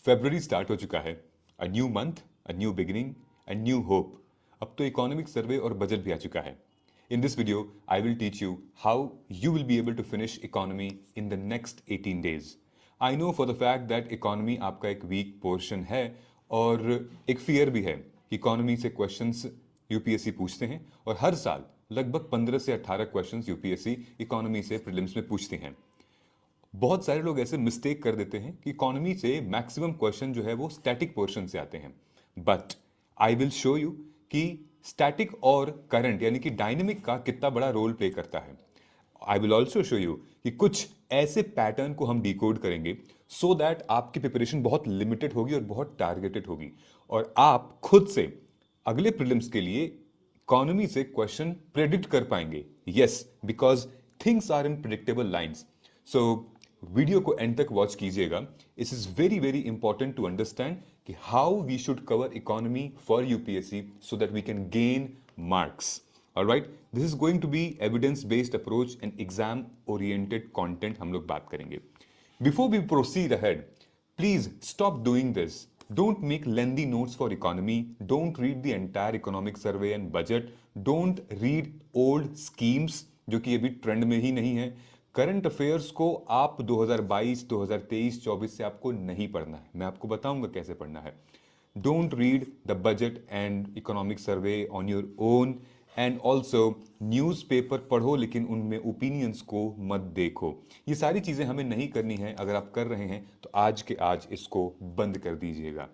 फरवरी start हो चुका है। A new month, a new beginning, a new hope. अब तो इकोनॉमिक सर्वे और बजट भी आ चुका है। In this video I will teach you how you will be able to finish economy in the next 18 days. I know for the fact that economy आपका एक week portion है और एक फियर भी है कि इकोनॉमी से क्वेश्चंस यूपीएससी पूछते हैं और हर साल लगभग 15 से 18 क्वेश्चंस यूपीएससी इकोनॉमी से प्रीलिम्स में पूछते हैं। बहुत सारे लोग ऐसे मिस्टेक कर देते हैं कि इकोनॉमी से मैक्सिमम क्वेश्चन जो है वो स्टैटिक पोर्शन से आते हैं। But I will show you कि स्टैटिक और करंट यानी कि डायनेमिक का कितना बड़ा रोल प्ले करता है। I will also show you कि कुछ ऐसे पैटर्न को हम डिकोड करेंगे सो दैट आपकी प्रिपरेशन बहुत लिमिटेड होगी और बहुत टारगेटेड होगी और आप खुद से अगले प्रीलिम्स के लिए इकोनॉमी से क्वेश्चन प्रेडिक्ट कर पाएंगे। Yes, because things are in predictable lines. So video को एंड तक वॉच कीजिएगा। It is very very important to understand कि how we should cover economy for UPSC so that we can gain marks. Alright, this is going to be evidence based approach and exam oriented content हम लोग बात करेंगे। Before we proceed ahead, please stop doing this. Don't make lengthy notes for economy. Don't read the entire economic survey and budget. Don't read old schemes जो कि अभी trend में ही नहीं है। करंट अफेयर्स को आप 2022, 2023, 24 से आपको नहीं पढ़ना है। मैं आपको बताऊंगा कैसे पढ़ना है। Don't read the budget and economic survey on your own. And also newspaper पढ़ो लेकिन उनमें ओपिनियंस को मत देखो। ये सारी चीज़ें हमें नहीं करनी है। अगर आप कर रहे हैं तो आज के आज इसको बंद कर दीजिएगा।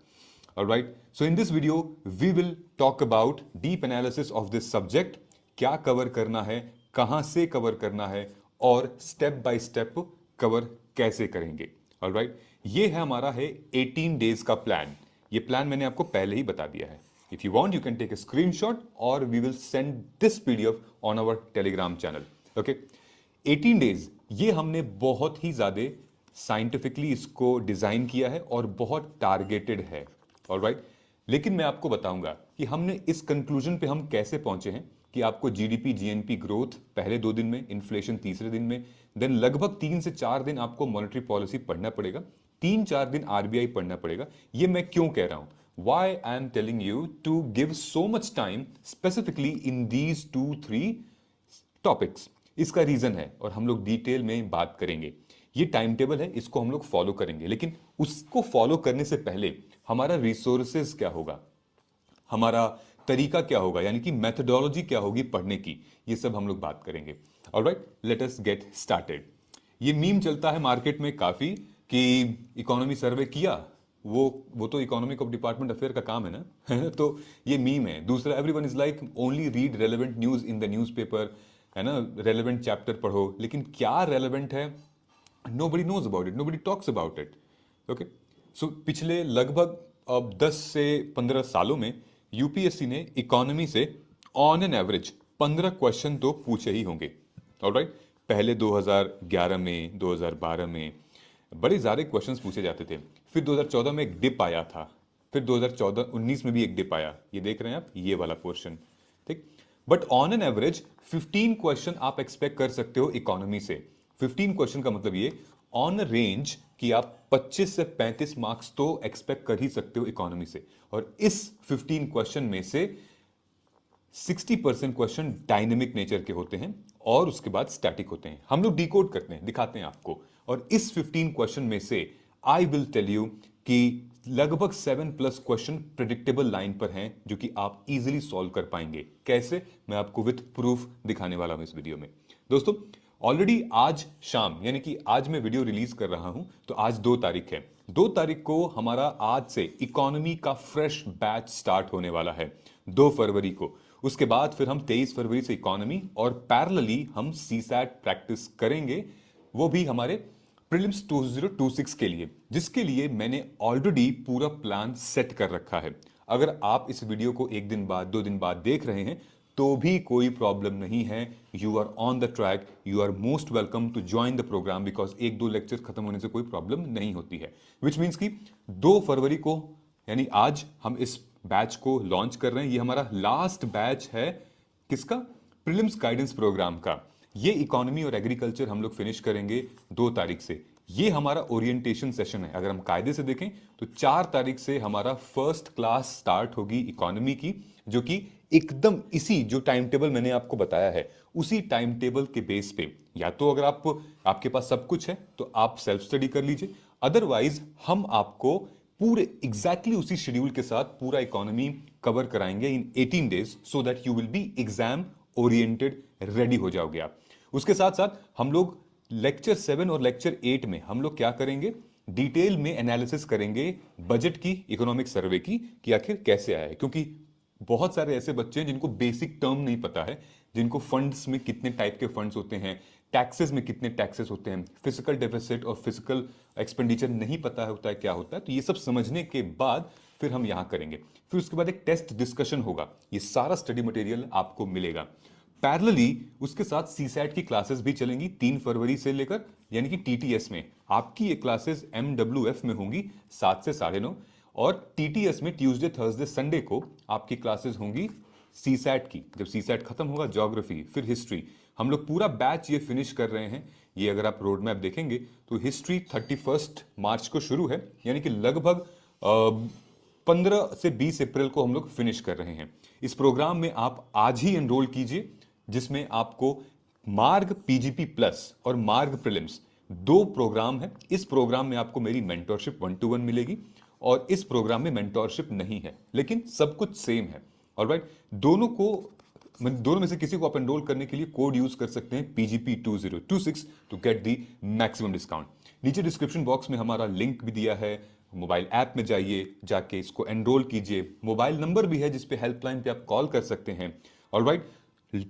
Alright, so in this video we will talk about deep analysis of this subject. क्या कवर करना है, कहां से कवर करना है और स्टेप बाय स्टेप कवर कैसे करेंगे। ऑलराइट, ये है हमारा है 18 डेज का प्लान। ये प्लान मैंने आपको पहले ही बता दिया है। If you want, you can take a screenshot or we will send this PDF on our Telegram channel. Okay? 18 days, ये हमने बहुत ही ज़्यादा साइंटिफिकली इसको डिज़ाइन किया है और बहुत टारगेटेड है। ऑलराइट, लेकिन मैं आपको बताऊंगा कि हमने इस कंक्लूजन पे हम कैसे पहुंचे हैं कि आपको जीडीपी जीएनपी ग्रोथ पहले 2 दिन में, इन्फ्लेशन तीसरे दिन में, देन लगभग 3 से 4 दिन आपको मॉनेटरी पॉलिसी पढ़ना पड़ेगा, 3-4 दिन आरबीआई पढ़ना पड़ेगा। ये मैं क्यों कह रहा हूं? Why I am telling you to give so much time specifically in these 2-3 topics? इसका रीजन है और हम लोग डिटेल में बात करेंगे। ये टाइम टेबल है, इसको हम लोग फॉलो करेंगे, लेकिन उसको फॉलो करने से पहले हमारा रिसोर्सेज क्या होगा, हमारा तरीका क्या होगा, यानी कि मेथोडोलॉजी क्या होगी पढ़ने की, ये सब हम लोग बात करेंगे। Alright, let us get started. ये मीम चलता है मार्केट में काफी कि इकोनॉमी सर्वे किया, वो तो इकोनॉमिक ऑफ डिपार्टमेंट अफेयर का काम है ना। तो ये मीम है। दूसरा, everyone is like only read relevant news in the newspaper, है ना, रेलेवेंट चैप्टर पढ़ो, लेकिन क्या रेलेवेंट है nobody knows about it, nobody talks about it. Okay, so पिछले लगभग अब 10 से 15 सालों में यूपीएससी ने इकोनॉमी से ऑन एन एवरेज 15 क्वेश्चन तो पूछे ही होंगे। ऑलराइट, पहले 2011 में, 2012 में बड़े ज़्यादा क्वेश्चंस पूछे जाते थे। फिर 2014 में एक डिप आया था, फिर 2014-19 में भी एक डिप आया। ये देख रहे हैं आप, ये वाला पोर्शन, ठीक। But on an average 15 question आप एक्सपेक्ट कर सकते हो इकोनॉमी से। 15 क्वेश्चन का मतलब ये ऑन रेंज कि आप 25 से 35 मार्क्स तो एक्सपेक्ट कर ही सकते हो इकोनॉमी से। और इस 15 क्वेश्चन में से 60% क्वेश्चन डायनेमिक नेचर के होते हैं और उसके बाद स्टैटिक होते हैं। हम लोग डिकोड करते हैं, दिखाते हैं आपको। और इस 15 क्वेश्चन में से आई विल टेल यू कि लगभग 7+ क्वेश्चन प्रिडिक्टेबल लाइन पर हैं जो कि आप इजीली सॉल्व कर पाएंगे। कैसे, मैं आपको विथ प्रूफ दिखाने वाला हूं इस वीडियो में। दोस्तों, ऑलरेडी आज शाम, यानी कि आज मैं वीडियो रिलीज कर रहा हूं तो आज 2 तारीख है। 2 तारीख को हमारा आज से इकोनॉमी का फ्रेश बैच स्टार्ट होने वाला है, 2 फरवरी को। उसके बाद फिर हम 23 फरवरी से इकोनॉमी और पैरेलली हम सीसैट प्रैक्टिस करेंगे, वो भी हमारे प्रीलिम्स 2026 के लिए, जिसके लिए मैंने ऑलरेडी पूरा प्लान सेट कर रखा है। अगर आप इस वीडियो को 1 दिन बाद, 2 दिन बाद देख रहे हैं तो भी कोई प्रॉब्लम नहीं है। You are on the track, you are most welcome to join the programme, because 1-2 lecture खत्म होने से कोई प्रॉब्लम नहीं होती है। विच मीन्स कि 2 फरवरी को, यानी आज, हम इस बैच को लॉन्च कर रहे हैं। ये हमारा लास्ट बैच है किसका? प्रीलिम्स गाइडेंस प्रोग्राम का। ये इकोनॉमी और एग्रीकल्चर हम लोग फिनिश करेंगे 2 तारीख से। ये हमारा ओरिएंटेशन सेशन है। अगर हम कायदे से देखें तो 4 तारीख से हमारा फर्स्ट क्लास स्टार्ट होगी इकोनॉमी की, जो कि एकदम इसी जो टाइम टेबल मैंने आपको बताया है उसी टाइम टेबल के बेस पे, या तो अगर आपके पास सब कुछ है तो आप सेल्फ स्टडी कर लीजिए, अदरवाइज हम आपको पूरे एग्जैक्टली उसी शेड्यूल के साथ पूरा इकोनॉमी कवर कराएंगे इन 18 days, so that you will B exam oriented, ready हो जाओगे आप। उसके साथ साथ हम लोग लेक्चर 7 और लेक्चर 8 में हम लोग क्या करेंगे, डिटेल में एनालिसिस करेंगे बजट की, इकोनॉमिक सर्वे की, कि आखिर कैसे आया है। क्योंकि बहुत सारे ऐसे बच्चे हैं जिनको बेसिक टर्म नहीं पता है, जिनको फंड्स में कितने टाइप के फंड्स होते हैं, टैक्सेस में कितने टैक्सेस होते हैं, फिजिकल डेफिसिट और फिजिकल एक्सपेंडिचर नहीं पता होता है क्या होता है। तो ये सब समझने के बाद फिर हम यहां करेंगे। फिर उसके बाद एक टेस्ट डिस्कशन होगा। ये सारा स्टडी मटेरियल आपको मिलेगा। पैरेलली उसके साथ सीसैट की क्लासेस भी चलेंगी 3 फरवरी से लेकर, यानी कि टीटीएस में आपकी ये क्लासेस MWF में होंगी 7 से 9:30, और टीटीएस में ट्यूसडे थर्सडे संडे को आपकी क्लासेस होंगी सीसैट की। जब सीसैट खत्म होगा, ज्योग्राफी फिर हिस्ट्री, हम लोग पूरा बैच ये फिनिश कर रहे हैं। ये अगर आप रोड मैप देखेंगे तो हिस्ट्री 31 मार्च को शुरू है, यानी कि लगभग 15 से 20 अप्रैल को हम लोग फिनिश कर रहे हैं। इस प्रोग्राम में आप आज ही एनरोल कीजिए, जिसमें आपको मार्ग पीजीपी प्लस और मार्ग प्रीलिम्स 2 प्रोग्राम है। इस प्रोग्राम में आपको मेरी मेंटोरशिप 1-to-1 मिलेगी, और इस प्रोग्राम में मेंटोरशिप नहीं है, लेकिन सब कुछ सेम है। ऑलराइट, दोनों में से किसी को आप एनरोल करने के लिए कोड यूज कर सकते हैं PGP2026 to get the maximum discount. नीचे डिस्क्रिप्शन बॉक्स में हमारा लिंक भी दिया है, मोबाइल ऐप में जाइए, जाके इसको एनरोल कीजिए। मोबाइल नंबर भी है जिसपे हेल्पलाइन पे आप कॉल कर सकते हैं। ऑलराइट,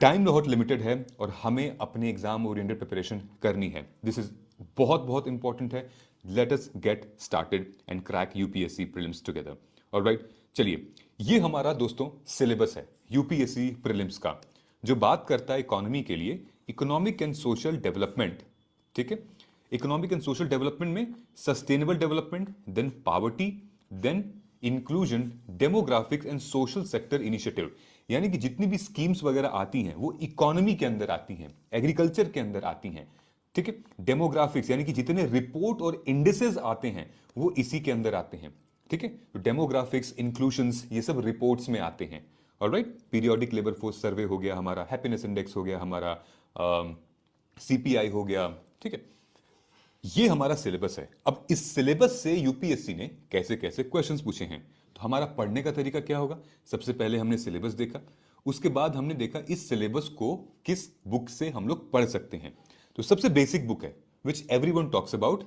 टाइम बहुत लिमिटेड है और हमें अपने एग्जाम ओरिएंटेड प्रिपरेशन करनी है। दिस इज बहुत बहुत इंपॉर्टेंट है। Let us get started and crack UPSC prelims together. Alright, चलिए, ये हमारा दोस्तों सिलेबस है यूपीएससी प्रीलिम्स का, जो बात करता है इकोनॉमी के लिए इकोनॉमिक एंड सोशल डेवलपमेंट। ठीक है, इकोनॉमिक एंड सोशल डेवलपमेंट में sustainable development, then poverty, then inclusion, demographics and social sector initiative. यानी कि जितनी भी स्कीम्स वगैरह आती हैं वो इकोनॉमी के अंदर आती हैं, एग्रीकल्चर के अंदर आती हैं। ठीक है, डेमोग्राफिक्स यानी कि जितने रिपोर्ट और इंडिसेस आते हैं वो इसी के अंदर आते हैं। ठीक है, तो डेमोग्राफिक्स, इंक्लूशंस, ये सब रिपोर्ट्स में आते हैं। Alright, periodic labour force survey हो गया हमारा, हैप्पीनेस इंडेक्स हो गया हमारा, CPI हो गया। ठीक है, ये हमारा सिलेबस है। अब इस सिलेबस से यूपीएससी ने कैसे कैसे क्वेश्चंस पूछे हैं, तो हमारा पढ़ने का तरीका क्या होगा। सबसे पहले हमने सिलेबस देखा, उसके बाद हमने देखा इस सिलेबस को किस बुक से हम लोग पढ़ सकते हैं। तो सबसे बेसिक बुक है which everyone talks about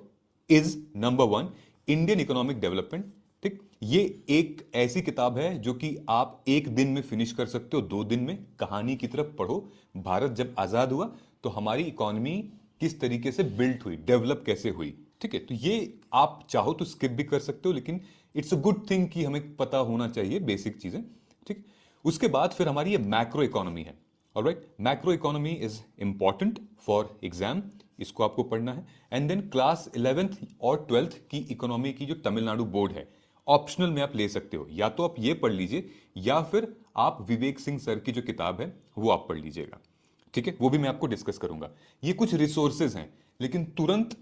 is number 1 Indian economic development. ठीक, ये एक ऐसी किताब है जो कि आप एक दिन में फिनिश कर सकते हो, 2 दिन में। कहानी की तरफ पढ़ो, भारत जब आजाद हुआ तो हमारी इकोनॉमी किस तरीके से बिल्ट हुई, डेवलप कैसे हुई। ठीक है, तो ये आप चाहो तो स्किप भी कर सकते हो, लेकिन इट्स अ गुड थिंग कि हमें पता होना चाहिए बेसिक चीजें। ठीक, उसके बाद फिर हमारी ये मैक्रो इकोनॉमी है। Alright, macro economy is important for exam, इसको आपको पढ़ना है। एंड देन क्लास 11th और 12th की इकोनॉमी की जो तमिलनाडु बोर्ड है, ऑप्शनल में आप ले सकते हो, या तो आप ये पढ़ लीजिए या फिर आप विवेक सिंह सर की जो किताब है वो आप पढ़ लीजिएगा। ठीक है, वो भी मैं आपको डिस्कस करूंगा। ये कुछ रिसोर्सेज हैं, लेकिन तुरंत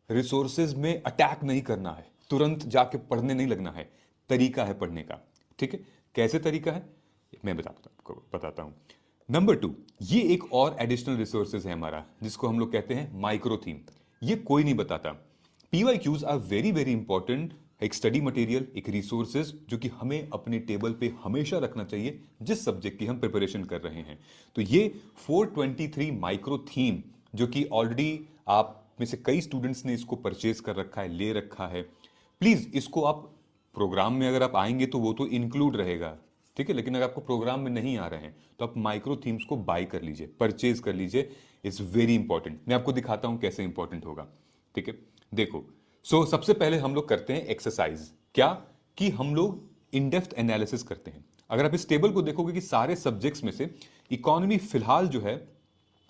रिसोर्सेज में अटैक नहीं करना है, तुरंत जाके पढ़ने नहीं लगना है, तरीका है पढ़ने का। ठीक है, कैसे तरीका है मैं बताता हूं। नंबर 2, ये एक और एडिशनल रिसोर्सेज है हमारा, जिसको हम लोग कहते हैं माइक्रो थीम। ये कोई नहीं बताता। PYQs are very very important, एक स्टडी मटेरियल, एक रिसोर्सेज जो कि हमें अपने टेबल पे हमेशा रखना चाहिए जिस सब्जेक्ट की हम प्रिपरेशन कर रहे हैं। तो ये 423 माइक्रो थीम, जो कि ऑलरेडी आप में से कई स्टूडेंट्स ने इसको परचेज कर रखा है, ले रखा है। प्लीज इसको आप प्रोग्राम में अगर आप आएंगे तो वो तो इंक्लूड रहेगा। ठीक है, लेकिन अगर आपको प्रोग्राम में नहीं आ रहे हैं तो आप माइक्रो थीम्स को बाय कर लीजिए, परचेज कर लीजिए। It's very important. मैं आपको दिखाता हूं कैसे इंपॉर्टेंट होगा। ठीक है, देखो, सबसे पहले हम लोग करते हैं एक्सरसाइज। क्या कि हम लोग इन डेप्थ एनालिसिस करते हैं। अगर आप इस टेबल को देखोगे कि सारे सब्जेक्ट्स में से इकोनॉमी फिलहाल जो है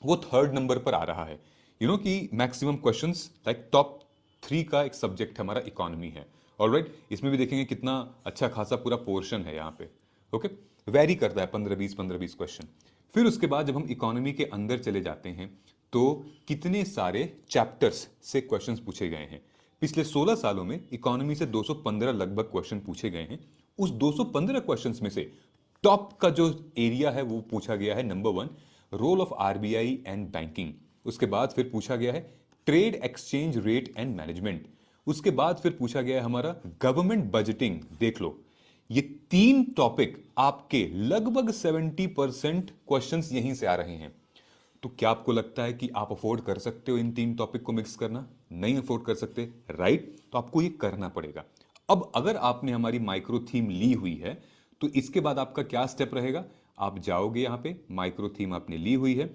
वो 3rd नंबर पर आ रहा है। कि मैक्सिमम क्वेश्चंस लाइक टॉप 3 का एक सब्जेक्ट हमारा इकोनॉमी है। ऑलराइट, इसमें भी देखेंगे कितना अच्छा खासा पूरा पोर्शन है यहाँ पे। ओके, वेरी करता है 15-20 क्वेश्चन। फिर उसके बाद जब हम इकोनॉमी के अंदर चले जाते हैं तो कितने सारे चैप्टर्स से क्वेश्चंस पूछे गए हैं। पिछले 16 सालों में इकोनॉमी से 215 लगभग क्वेश्चन पूछे गए हैं। उस 215 क्वेश्चंस में से टॉप का जो एरिया है वो पूछा गया है number 1, role of RBI and banking. उसके बाद फिर पूछा गया है trade exchange rate and management. उसके बाद फिर पूछा गया है हमारा गवर्नमेंट बजटिंग। देख लो, ये 3 टॉपिक आपके लगभग 70% क्वेश्चंस यहीं से आ रहे हैं। तो क्या आपको लगता है कि आप अफोर्ड कर सकते हो इन 3 टॉपिक को मिक्स करना? नहीं अफोर्ड कर सकते, राइट? तो आपको ये करना पड़ेगा। अब अगर आपने हमारी माइक्रो थीम ली हुई है तो इसके बाद आपका क्या स्टेप रहेगा? आप जाओगे यहां पे, माइक्रो थीम आपने ली हुई है,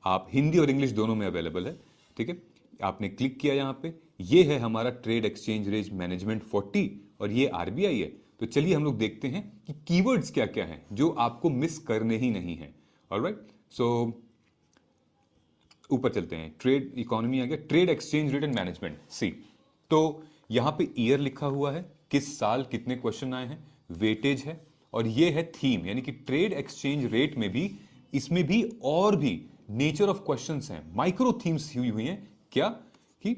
आप हिंदी और इंग्लिश दोनों में अवेलेबल है, ठीक है। आपने क्लिक किया यहां पे, ये है हमारा ट्रेड एक्सचेंज रेट मैनेजमेंट 40 और ये आरबीआई है। तो चलिए हम लोग देखते हैं कि कीवर्ड्स क्या क्या हैं जो आपको मिस करने ही नहीं है। ऑलराइट, सो ऊपर चलते हैं। ट्रेड इकोनॉमी आ गया, trade exchange rate and management सी। तो यहां पे ईयर लिखा हुआ है, किस साल कितने क्वेश्चन आए हैं, वेटेज है, और ये है थीम, यानी कि ट्रेड एक्सचेंज रेट में भी, इसमें भी और भी नेचर ऑफ क्वेश्चंस हैं, माइक्रो थीम्स हुई हैं। क्या कि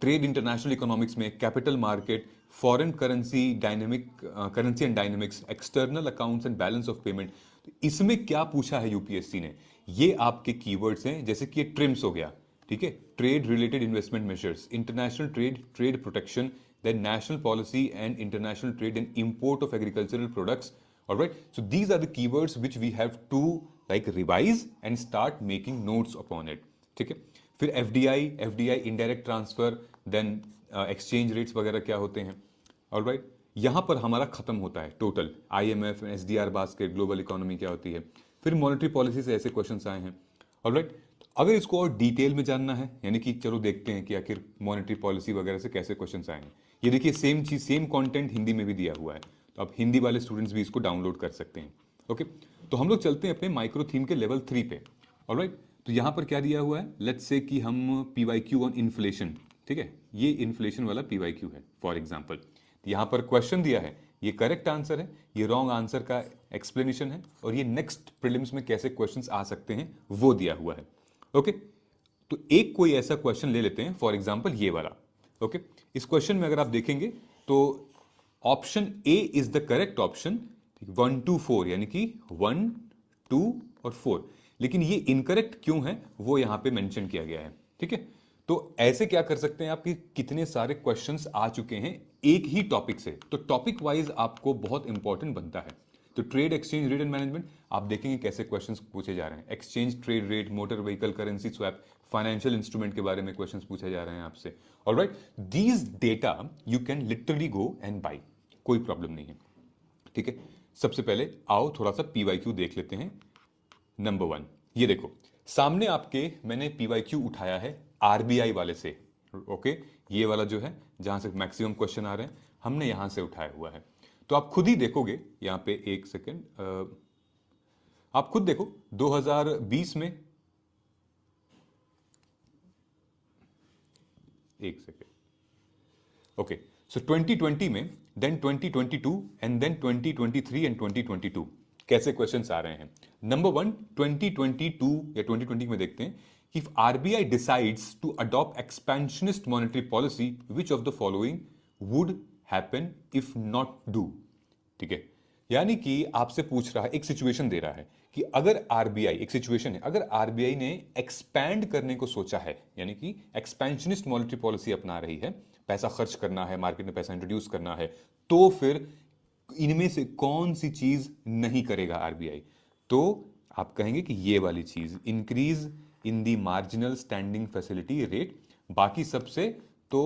ट्रेड इंटरनेशनल इकोनॉमिक्स में capital market, foreign currency dynamic, currency and dynamics, external accounts and balance of payment. तो इसमें क्या पूछा है यूपीएससी ने, ये आपके कीवर्ड्स हैं। जैसे कि ये ट्रिम्स हो गया, ठीक है, trade related investment measures, international trade, trade protection, then national policy and international trade and import of agricultural products. Alright, so these are the keywords which we have to like revise and start making notes upon it, ठीक है। फिर FDI indirect transfer, then exchange rates वगैरह क्या होते हैं। Alright, यहां पर हमारा खत्म होता है total IMF, SDR basket, global economy क्या होती है। फिर मॉनेटरी पॉलिसी से ऐसे क्वेश्चंस आए हैं। ऑलराइट, अगर इसको और डिटेल में जानना है, यानी कि चलो देखते हैं कि आखिर मॉनेटरी पॉलिसी वगैरह से कैसे क्वेश्चंस आएंगे। ये देखिए सेम चीज, सेम कंटेंट हिंदी में भी दिया हुआ है, तो आप हिंदी वाले स्टूडेंट्स भी इसको डाउनलोड कर सकते हैं। ओके, तो हम लोग चलते हैं अपने माइक्रो थीम के लेवल 3 पे। ऑलराइट, तो यहां पर क्या दिया हुआ है, लेट्स से कि हम पीवाईक्यू ऑन इन्फ्लेशन, ठीक है, ये इन्फ्लेशन वाला पीवाईक्यू है फॉर एग्जांपल। यहां पर क्वेश्चन दिया है, ये करेक्ट आंसर है, ये रॉन्ग आंसर का एक्सप्लेनेशन है, और ये नेक्स्ट प्रीलिम्स में कैसे क्वेश्चंस आ सकते हैं वो दिया हुआ है। ओके, तो एक कोई ऐसा क्वेश्चन ले लेते हैं, फॉर एग्जांपल ये वाला। ओके, इस क्वेश्चन में अगर आप देखेंगे तो option A is the correct option, 1 to 4, यानी कि 1, 2 और 4, लेकिन ये इनकरेक्ट क्यों है वो यहां पे मेंशन किया गया है, ठीक है। तो ऐसे क्या कर सकते हैं आप कि कितने सारे क्वेश्चंस आ चुके हैं एक ही टॉपिक से, तो टॉपिक वाइज आपको बहुत इंपॉर्टेंट बनता है। तो trade exchange rate and management आप देखेंगे कैसे क्वेश्चंस पूछे जा रहे हैं, exchange trade rate, motor vehicle currency swap, financial instrument के बारे में क्वेश्चंस पूछे जा रहे हैं आपसे। Alright, these data you can literally go and buy, कोई प्रॉब्लम नहीं है, ठीक है। सबसे पहले आओ थोड़ा सा पीवाईक्यू देख लेते हैं। नंबर 1, ये देखो सामने आपके, मैंने पीवाईक्यू उठाया है आरबीआई वाले से। ओके, ये वाला जो है जहां से मैक्सिमम क्वेश्चन आ रहे हैं, हमने यहां से उठाया हुआ है। तो आप खुद ही देखोगे यहां पे, एक सेकेंड, आप खुद देखो 2020 में, एक सेकेंड, ओके, सो 2020 में, देन 2022 एंड देन 2023 एंड 2022 कैसे क्वेश्चंस आ रहे हैं। नंबर 1, 2022 या 2020 में देखते हैं कि if RBI decides to adopt expansionist monetary policy, which of the following would happen if not do, ठीक है। यानी कि आपसे पूछ रहा है, एक सिचुएशन दे रहा है कि अगर आरबीआई, एक सिचुएशन है, अगर आरबीआई ने एक्सपैंड करने को सोचा है, यानी कि एक्सपेंशनिस्ट मॉनेटरी पॉलिसी अपना रही है, पैसा खर्च करना है, मार्केट में पैसा इंट्रोड्यूस करना है, तो फिर इनमें से कौन सी चीज नहीं करेगा आरबीआई। तो आप कहेंगे कि ये वाली चीज, increase in the marginal standing facility rate, बाकी सबसे तो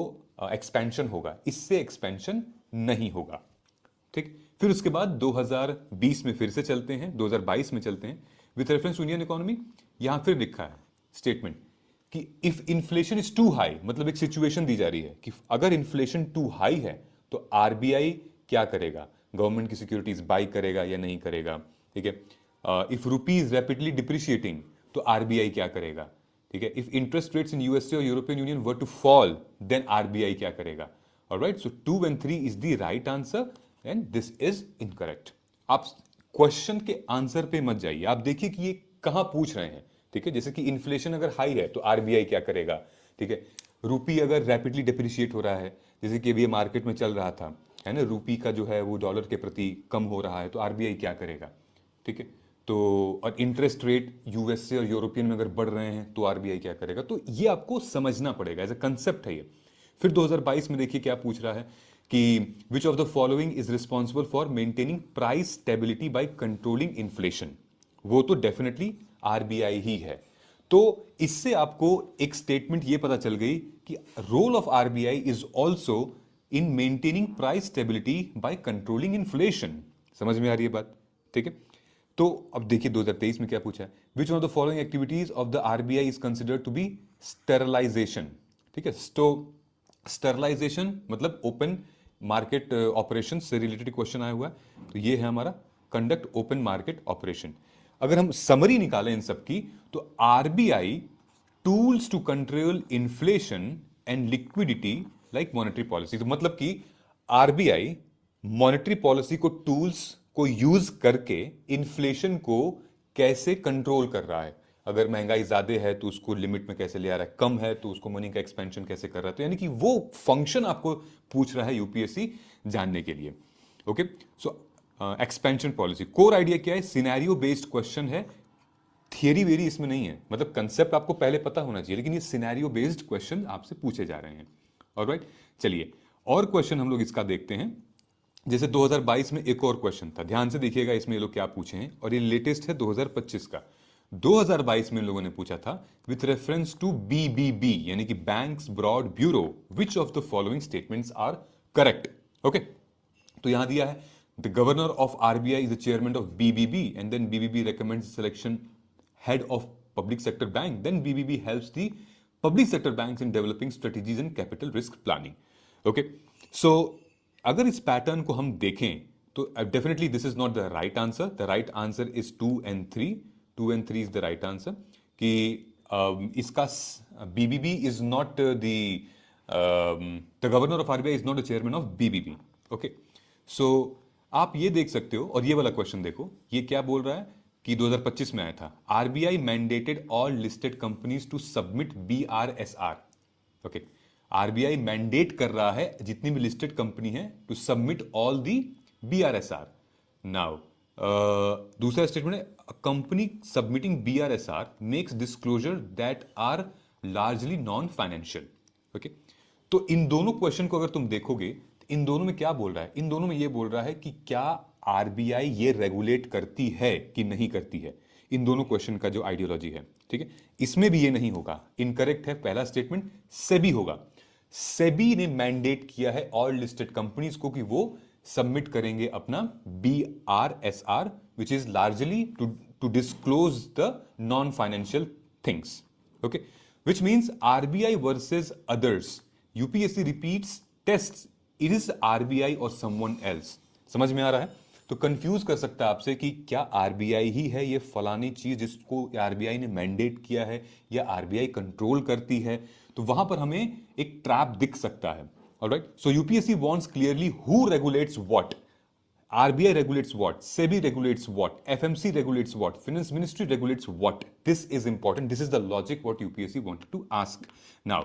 एक्सपेंशन होगा, इससे एक्सपेंशन नहीं होगा, ठीक। फिर उसके बाद 2020 में फिर से चलते हैं, 2022 में चलते हैं, with reference to Indian economy. यहां फिर लिखा है स्टेटमेंट कि if inflation is too high, मतलब एक सिचुएशन दी जा रही है कि अगर इन्फ्लेशन टू हाई है तो आरबीआई क्या करेगा, गवर्नमेंट की सिक्योरिटीज बाई करेगा या नहीं करेगा, ठीक है। If rupee is rapidly depreciating तो आरबीआई क्या करेगा, ठीक है। If interest rates in USA और European union were to fall then RBI क्या करेगा। Alright, so 2 and 3 is the right answer and this is incorrect. आप क्वेश्चन के आंसर पे मत जाइए, आप देखिए कि ये कहां पूछ रहे हैं, ठीक है, जैसे कि इन्फ्लेशन अगर हाई है तो आरबीआई क्या करेगा, ठीक है, रूपी अगर रैपिडली डिप्रिशिएट हो रहा है, जैसे कि अभी ये मार्केट में चल रहा था, है ना, रूपी का जो है वो डॉलर के प्रति कम हो रहा है, तो आरबीआई क्या करेगा, ठीक है। तो और इंटरेस्ट रेट यूएसए और यूरोपियन में अगर बढ़ रहे हैं तो आरबीआई क्या करेगा, तो ये आपको समझना पड़ेगा, एज अ कंसेप्ट है ये। फिर 2022 में देखिए क्या पूछ रहा है कि विच of the following is responsible for maintaining price stability by controlling inflation, वो तो डेफिनेटली आरबीआई ही है। तो इससे आपको एक स्टेटमेंट ये पता चल गई कि role of RBI is also in maintaining price stability by controlling inflation. समझ में आ रही है बात, ठीक है। तो अब देखिए 2023 में क्या पूछा है, which one of the following activities of the RBI is considered to be sterilization, ठीक है। स्टरलाइजेशन मतलब ओपन मार्केट ऑपरेशन से रिलेटेड क्वेश्चन आया हुआ है, तो ये है हमारा कंडक्ट ओपन मार्केट ऑपरेशन। अगर हम समरी निकालें इन सब की, तो RBI tools to control inflation and liquidity like monetary policy, तो मतलब कि आरबीआई मॉनेटरी पॉलिसी को टूल्स को यूज करके इन्फ्लेशन को कैसे कंट्रोल कर रहा है। अगर महंगाई ज्यादा है तो उसको लिमिट में कैसे ले आ रहा है, कम है तो उसको मनी का एक्सपेंशन कैसे कर रहा है, तो यानी कि वो फंक्शन आपको पूछ रहा है यूपीएससी जानने के लिए। ओके, सो एक्सपेंशन पॉलिसी कोर आइडिया क्या है, सिनेरियो बेस्ड क्वेश्चन है, थियरी वेरी इसमें नहीं है, मतलब कंसेप्ट आपको पहले पता होना चाहिए, लेकिन ये सिनेरियो बेस्ड क्वेश्चन आपसे पूछे जा रहे हैं। ऑलराइट, चलिए और क्वेश्चन हम लोग इसका देखते हैं। जैसे 2022 में एक और क्वेश्चन था, ध्यान से देखिएगा इसमें ये लोग क्या पूछे हैं, और ये लेटेस्ट है 2025 का। 2022 में लोगों ने पूछा था विथ रेफरेंस टू बीबीबी यानी कि banks board bureau, which of the following statements are correct. Okay, तो यहां दिया है the governor of RBI is the chairman of BBB and then BBB recommends selection head of public sector bank, then BBB helps the public sector banks in developing strategies and capital risk planning. Okay, so अगर इस pattern को हम देखें तो definitely this is not the right answer, the right answer is 2 and 3, 2 and 3 is the right answer, कि इसका BBB is not the governor of RBI is not the chairman of BBB. Okay, so आप ये देख सकते हो, और ये वाला क्वेश्चन देखो, ये क्या बोल रहा है कि 2025 में आया था, RBI mandated all listed companies to submit BRSR. Okay, RBI mandate कर रहा है जितनी भी लिस्टेड कंपनी है to submit all the BRSR. Now दूसरा स्टेटमेंट है, company submitting BRSR makes disclosure that are largely non financial. Okay, तो इन दोनों क्वेश्चन को अगर तुम देखोगे, इन दोनों में क्या बोल रहा है, इन दोनों में ये बोल रहा है कि क्या आरबीआई ये रेगुलेट करती है कि नहीं करती है, इन दोनों क्वेश्चन का जो आइडियोलॉजी है, ठीक है। इसमें भी ये नहीं होगा, इनकरेक्ट है पहला स्टेटमेंट, सेबी होगा। सेबी ने मैंडेट किया है ऑल लिस्टेड कंपनीज को कि वो सबमिट करेंगे अपना BRSR, which is largely to disclose the non financial things. Okay, which means RBI versus others, UPSC repeats test, it is RBI और समवन एल्स। समझ में आ रहा है? तो कंफ्यूज कर सकता है आपसे कि क्या आरबीआई ही है ये फलानी चीज जिसको आरबीआई ने मैंडेट किया है, या आरबीआई कंट्रोल करती है, तो वहां पर हमें एक ट्रैप दिख सकता है। Alright, so UPSC wants clearly who regulates what, RBI regulates what, SEBI regulates what, FMC regulates what, Finance Ministry regulates what. This is important. This is the logic what UPSC wanted to ask. Now,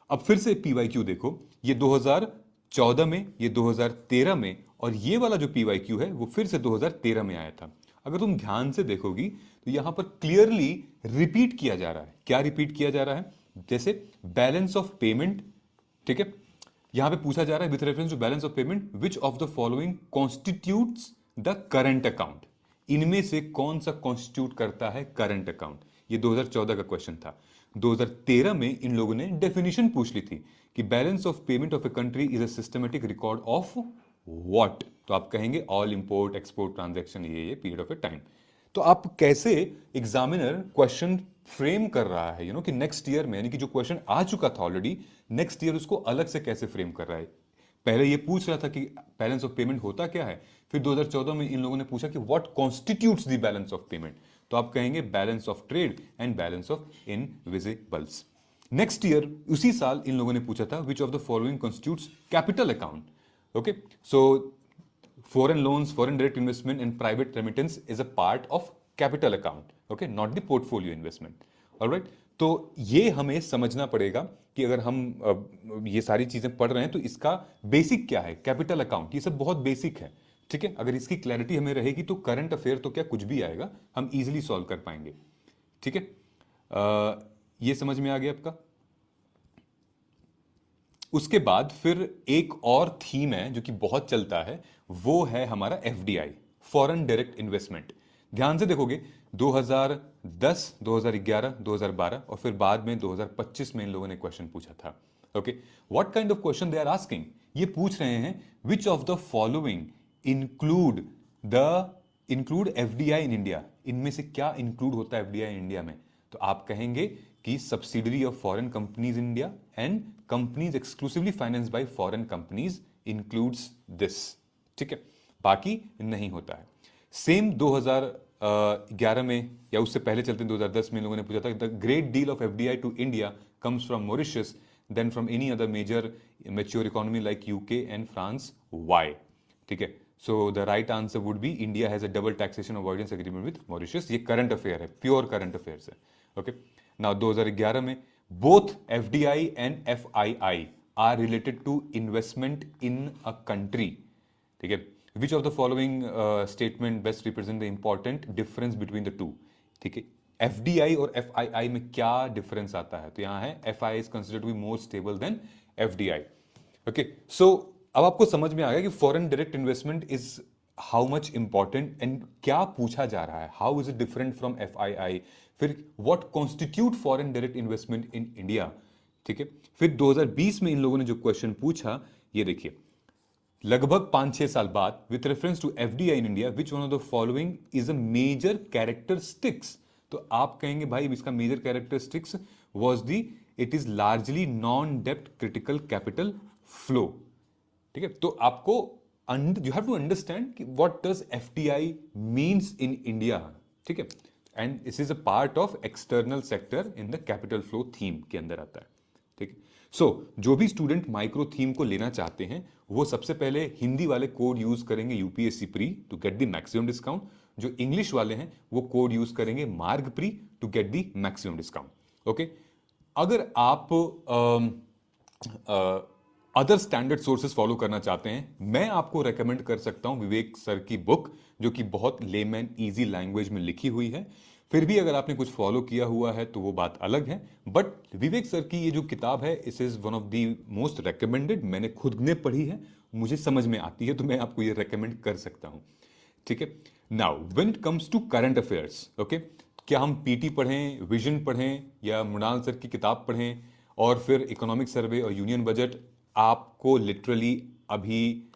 अब फिर से PYQ देखो, ये 2014 में, ये 2013 में, और ये वाला जो PYQ है वो फिर से 2013 में आया था। अगर तुम ध्यान से देखोगी तो यहां पर क्लियरली रिपीट किया जा रहा है। क्या रिपीट किया जा रहा है? जैसे बैलेंस ऑफ पेमेंट, ठीक है, यहां पे पूछा जा रहा है with reference to balance of payment which of the following constitutes the current account, इनमें से कौन सा कॉन्स्टिट्यूट करता है करंट अकाउंट। ये 2014 का क्वेश्चन था। 2013 में इन लोगों ने डेफिनेशन पूछ ली थी कि balance of payment of a country is a systematic record of what, तो आप कहेंगे ऑल इंपोर्ट एक्सपोर्ट ट्रांजैक्शन, ये पीरियड ऑफ ए टाइम। तो आप कैसे एग्जामिनर क्वेश्चन फ्रेम कर रहा है, कि नेक्स्ट ईयर में, यानी कि जो क्वेश्चन आ चुका था ऑलरेडी, नेक्स्ट ईयर उसको अलग से कैसे फ्रेम कर रहा है। पहले ये पूछ रहा था कि बैलेंस ऑफ पेमेंट होता क्या है, फिर 2014 में इन लोगों ने पूछा कि what constitutes the balance of payment, तो आप कहेंगे balance of trade and balance of invisibles. Next year उसी साल इन लोगों ने पूछा था विच of the following constitutes capital account. Okay, so foreign loans, foreign direct investment and private remittance is a part of capital account, okay, not the portfolio investment. Alright, तो ये हमें समझना पड़ेगा कि अगर हम ये सारी चीजें पढ़ रहे हैं तो इसका बेसिक क्या है, कैपिटल अकाउंट, ये सब बहुत बेसिक है। ठीक है, अगर इसकी क्लैरिटी हमें रहेगी तो करंट अफेयर तो क्या कुछ भी आएगा, हम इजीली सॉल्व कर पाएंगे। ठीक है, ये समझ में आ गया आपका। उसके बाद फिर एक और थीम है जो कि बहुत चलता है, वो है हमारा एफडीआई, फॉरेन डायरेक्ट इन्वेस्टमेंट। ध्यान से देखोगे 2010, 2011, 2012 और फिर बाद में 2025 में इन लोगों ने क्वेश्चन पूछा था। Okay, what kind of question they are asking, ये पूछ रहे हैं which of the following include the include FDI in India, इनमें से क्या इंक्लूड होता है एफडीआई इंडिया में। तो आप कहेंगे कि subsidiary of foreign companies in India and companies exclusively financed by foreign companies includes this. ठीक है, बाकी नहीं होता है। सेम 2011 में या उससे पहले चलते हैं 2010 में लोगों ने पूछा था, the great deal of FDI to India comes from Mauritius then from any other major mature economy like UK and France, why. ठीक है, so the right answer would be India has a double taxation avoidance agreement with Mauritius. ये current affair है, pure current affairs है। Okay, now 2011 में both FDI and FII are related to investment in a country. ठीक है, which of the following statement best represent the important difference between the two. ठीक है, FDI और FII में क्या difference आता है, तो यहां है FII is considered to be more stable than FDI. Okay, so अब आपको समझ में आ गया कि foreign direct investment is how much important and क्या पूछा जा रहा है, how is it different from FII, फिर what constitute foreign direct investment in India. ठीक है, फिर 2020 में इन लोगों ने जो क्वेश्चन पूछा, ये देखिए, लगभग 5-6 साल बाद, with reference to FDI in India which one of the following is a major characteristics. तो आप कहेंगे भाई इसका major characteristics was the it is largely non डेप्ट क्रिटिकल कैपिटल फ्लो। ठीक है, तो आपको यू हैव टू अंडरस्टैंड कि what does FDI means in India. ठीक है, and this is a part of external sector in the capital flow theme के अंदर आता है। ठीक है, सो जो भी स्टूडेंट माइक्रो थीम को लेना चाहते हैं वो सबसे पहले हिंदी वाले कोड यूज करेंगे UPSC pre to get the maximum discount. जो इंग्लिश वाले हैं वो कोड यूज करेंगे Marg pre to get the maximum discount. Okay, अगर आप अदर स्टैंडर्ड सोर्सेज फॉलो करना चाहते हैं, मैं आपको रेकमेंड कर सकता हूं विवेक सर की बुक, जो कि बहुत लेमैन इजी लैंग्वेज में लिखी हुई है। फिर भी अगर आपने कुछ फॉलो किया हुआ है तो वो बात अलग है, बट विवेक सर की ये जो किताब है इस is one of the most recommended, मैंने खुद ने पढ़ी है, मुझे समझ में आती है, तो मैं आपको ये रेकमेंड कर सकता हूं। ठीक है, now when it comes to current affairs, okay, क्या हम पीटी पढ़ें, विजन पढ़ें या मृणाल सर की किताब पढ़ें और फिर इकोनॉमिक सर्वे और यूनियन बजट, आपको लिटरली अभी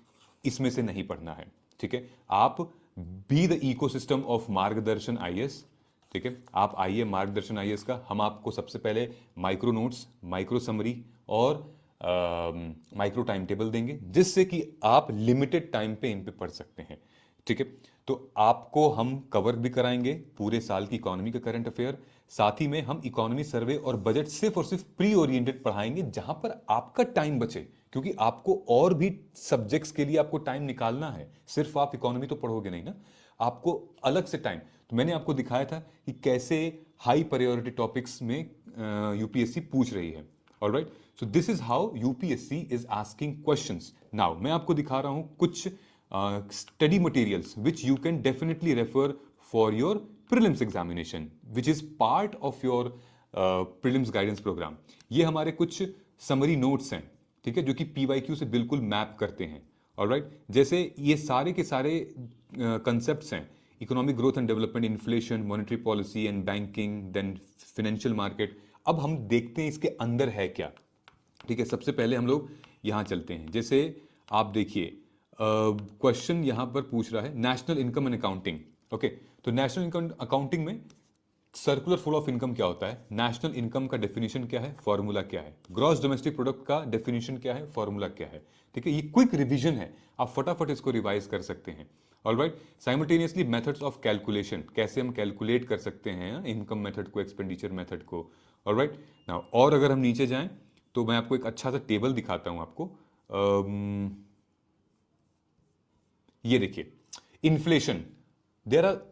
इसमें से नहीं पढ़ना है। ठीक है, आप बी द इकोसिस्टम ऑफ मार्गदर्शन आईएएस। ठीक है, आप आइए मार्गदर्शन आईएएस का, हम आपको सबसे पहले माइक्रो नोट्स, माइक्रो समरी और माइक्रो टाइम टेबल देंगे, जिससे कि आप लिमिटेड टाइम पे इन पे पढ़ सकते हैं। ठीक है, तो आपको हम कवर भी कराएंगे पूरे साल की इकोनॉमी का करंट अफेयर, साथ ही में हम इकोनॉमी सर्वे और बजट सिर्फ और सिर्फ प्री ओरिएंटेड पढ़ाएंगे जहां पर आपका टाइम बचे, क्योंकि आपको और भी सब्जेक्ट्स के लिए आपको टाइम निकालना है, सिर्फ आप इकोनॉमी तो पढ़ोगे नहीं ना, आपको अलग से टाइम। तो मैंने आपको दिखाया था कि कैसे हाई प्रायोरिटी टॉपिक्स में यूपीएससी पूछ रही है। Alright, so this is how UPSC is asking questions. Now मैं आपको दिखा रहा हूं कुछ study materials which you can definitely refer for your prelims examination which is part of your prelims guidance program। ये हमारे कुछ समरी नोट्स हैं, ठीक है, जो कि पीवाईक्यू से बिल्कुल मैप करते हैं। ऑलराइट, जैसे ये सारे के सारे कंसेप्ट्स हैं, economic growth and development, inflation, monetary policy and banking, then financial market. अब हम देखते हैं इसके अंदर है क्या। ठीक है, सबसे पहले हम लोग यहां चलते हैं, जैसे आप देखिए क्वेश्चन यहां पर पूछ रहा है national income and accounting. Okay, तो नेशनल इनकम अकाउंटिंग में सर्कुलर फ्लो ऑफ इनकम क्या होता है, नेशनल इनकम का डेफिनेशन क्या है, फॉर्मूला क्या है, ग्रॉस डोमेस्टिक प्रोडक्ट का डेफिनेशन क्या है, फॉर्मूला क्या है। ठीक है, ये क्विक रिवीजन है, आप फटाफट इसको रिवाइज कर सकते हैं। Alright, simultaneously methods of calculation, कैसे हम कैलकुलेट कर सकते हैं इनकम मेथड को, एक्सपेंडिचर मेथड को। ऑलराइट, नाउ और अगर हम नीचे जाएं तो मैं आपको एक अच्छा सा टेबल दिखाता हूं आपको। ये देखिए, inflation, there are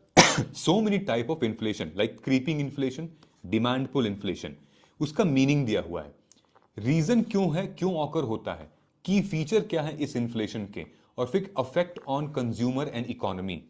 so many type of inflation like creeping inflation, demand pull inflation, उसका मीनिंग दिया हुआ है, रीजन क्यों है, क्यों ऑकर होता है, की फीचर क्या है इस इन्फ्लेशन के, और फिर affect on consumer and economy.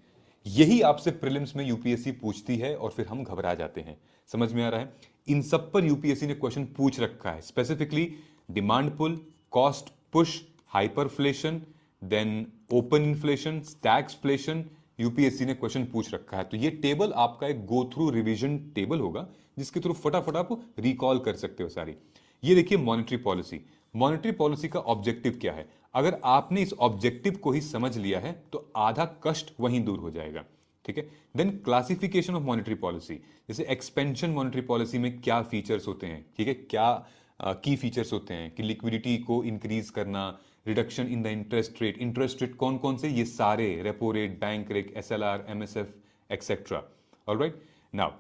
यही आपसे प्रीलिम्स में यूपीएससी पूछती है और फिर हम घबरा जाते हैं। समझ में आ रहा है? इन सब पर यूपीएससी ने क्वेश्चन पूछ रखा है, specifically demand pull, cost push, hyperflation, then open inflation, stagflation, UPSC ने क्वेश्चन पूछ रखा है। तो ये टेबल आपका एक गो थ्रू रिवीजन टेबल होगा जिसके थ्रू फटाफट आप रिकॉल कर सकते हो सारी। ये देखिए मॉनेटरी पॉलिसी। मॉनेटरी पॉलिसी का ऑब्जेक्टिव क्या है? अगर आपने इस ऑब्जेक्टिव को ही समझ लिया है तो आधा कष्ट वहीं दूर हो जाएगा। ठीक है। Then classification of monetary policy, जैसे एक्सपेंशन मॉनेटरी पॉलिसी में क्या फीचर्स होते हैं, ठीक है, क्या की फीचर्स होते हैं कि लिक्विडिटी को इंक्रीज करना, reduction in the interest rate कौन कौन से, ये सारे, repo rate, bank rate, SLR, MSF etcetera. Alright, now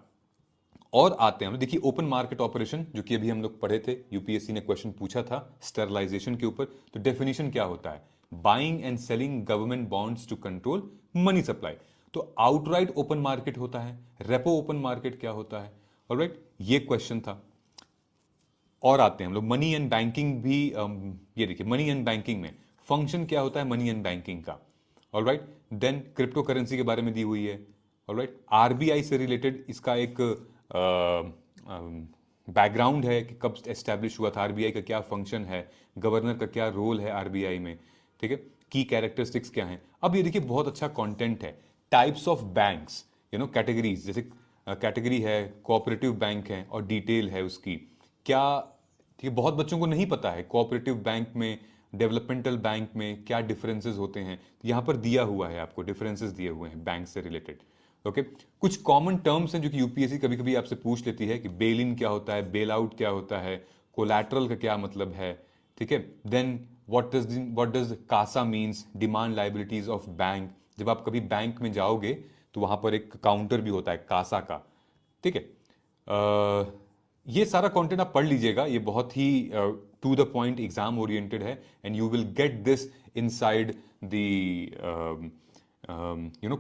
और आते हैं हम, देखिए ओपन मार्केट ऑपरेशन जो कि अभी हम लोग पढ़े थे, यूपीएससी ने क्वेश्चन पूछा था स्टरलाइजेशन के ऊपर। तो डेफिनेशन क्या होता है? Buying and selling government bonds to control money supply. तो आउटराइट ओपन मार्केट होता है, रेपो ओपन मार्केट क्या होता है? ऑलराइट, ये क्वेश्चन था। और आते हैं हम लोग मनी एंड बैंकिंग भी, ये देखिए मनी एंड बैंकिंग में फंक्शन क्या होता है मनी एंड बैंकिंग का। ऑलराइट, देन क्रिप्टो करेंसी के बारे में दी हुई है। ऑलराइट, आरबीआई से रिलेटेड इसका एक बैकग्राउंड है कि कब एस्टैब्लिश हुआ था, आरबीआई का क्या फंक्शन है, गवर्नर का क्या रोल है आरबीआई में, ठीक है, की कैरेक्टरिस्टिक्स क्या हैं। अब ये देखिए बहुत अच्छा कंटेंट है, टाइप्स ऑफ बैंक्स, कैटेगरीज, जैसे कैटेगरी है, कोऑपरेटिव बैंक है और डिटेल है उसकी क्या। ठीक है, बहुत बच्चों को नहीं पता है कोऑपरेटिव बैंक में, डेवलपमेंटल बैंक में क्या डिफरेंसेस होते हैं। यहां पर दिया हुआ है, आपको डिफरेंसेस दिए हुए हैं बैंक से रिलेटेड। ओके, कुछ कॉमन टर्म्स हैं जो कि यूपीएससी कभी कभी आपसे पूछ लेती है कि बेल इन क्या होता है, बेल आउट क्या होता है, कोलैटरल का क्या मतलब है, ठीक है। Then what does CASA means, demand liabilities of bank. जब आप कभी बैंक में जाओगे तो वहां पर एक काउंटर भी होता है कासा का, ठीक है। ये सारा कंटेंट आप पढ़ लीजिएगा, ये बहुत ही to the point exam oriented है and you will get this inside the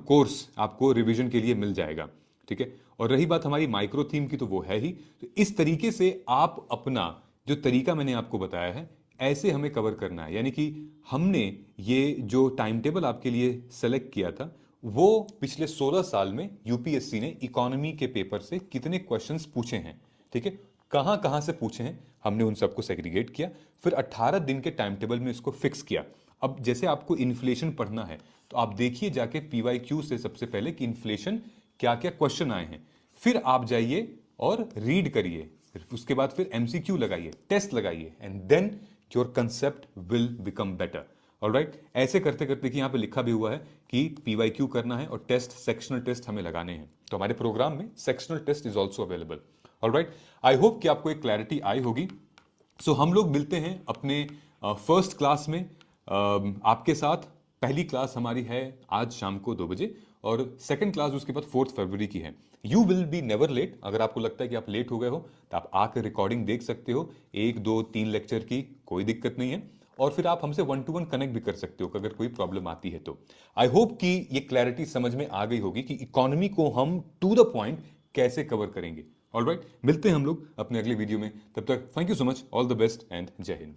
course, आपको रिवीजन के लिए मिल जाएगा, ठीक है। और रही बात हमारी माइक्रो थीम की, तो वो है ही। तो इस तरीके से आप अपना जो तरीका मैंने आपको बताया है ऐसे हमें कवर करना है, यानी कि हमने ये जो टाइम टेबल आपके लिए सेलेक्ट किया था वो पिछले 16 साल में यूपीएससी ने इकोनॉमी के पेपर से कितने क्वेश्चंस पूछे हैं, ठीक है, कहां कहां से पूछे हैं, हमने उन सबको सेग्रीगेट किया, फिर 18 दिन के टाइम टेबल में इसको फिक्स किया। अब जैसे आपको इन्फ्लेशन पढ़ना है तो आप देखिए जाके पीवाईक्यू से सबसे पहले कि इन्फ्लेशन क्या क्या क्वेश्चन आए हैं, फिर आप जाइए और रीड करिए, उसके बाद फिर एमसीक्यू लगाइए, टेस्ट लगाइए, and then your concept will become better. Alright, ऐसे करते करते कि यहां पे लिखा भी हुआ है कि पीवाईक्यू करना है और टेस्ट, सेक्शनल टेस्ट हमें लगाने हैं, तो हमारे प्रोग्राम में sectional test is also available. Alright, I hope कि आपको एक क्लैरिटी आई होगी। सो हम लोग मिलते हैं अपने फर्स्ट क्लास में आपके साथ। पहली क्लास हमारी है आज शाम को 2 बजे और सेकंड क्लास उसके बाद 4 फरवरी की है। You will be never late. अगर आपको लगता है कि आप लेट हो गए हो तो आप आकर रिकॉर्डिंग देख सकते हो, 1 2 3 लेक्चर की, कोई दिक्कत नहीं है। और फिर आप हमसे 1 to 1 कनेक्ट भी कर सकते हो अगर कोई प्रॉब्लम आती है तो। आई होप कि ये क्लैरिटी समझ में आ गई होगी कि इकोनॉमी को हम टू द पॉइंट कैसे कवर करेंगे। ऑलराइट, मिलते हैं हम लोग अपने अगले वीडियो में, तब तक thank you so much, all the best and जय हिंद।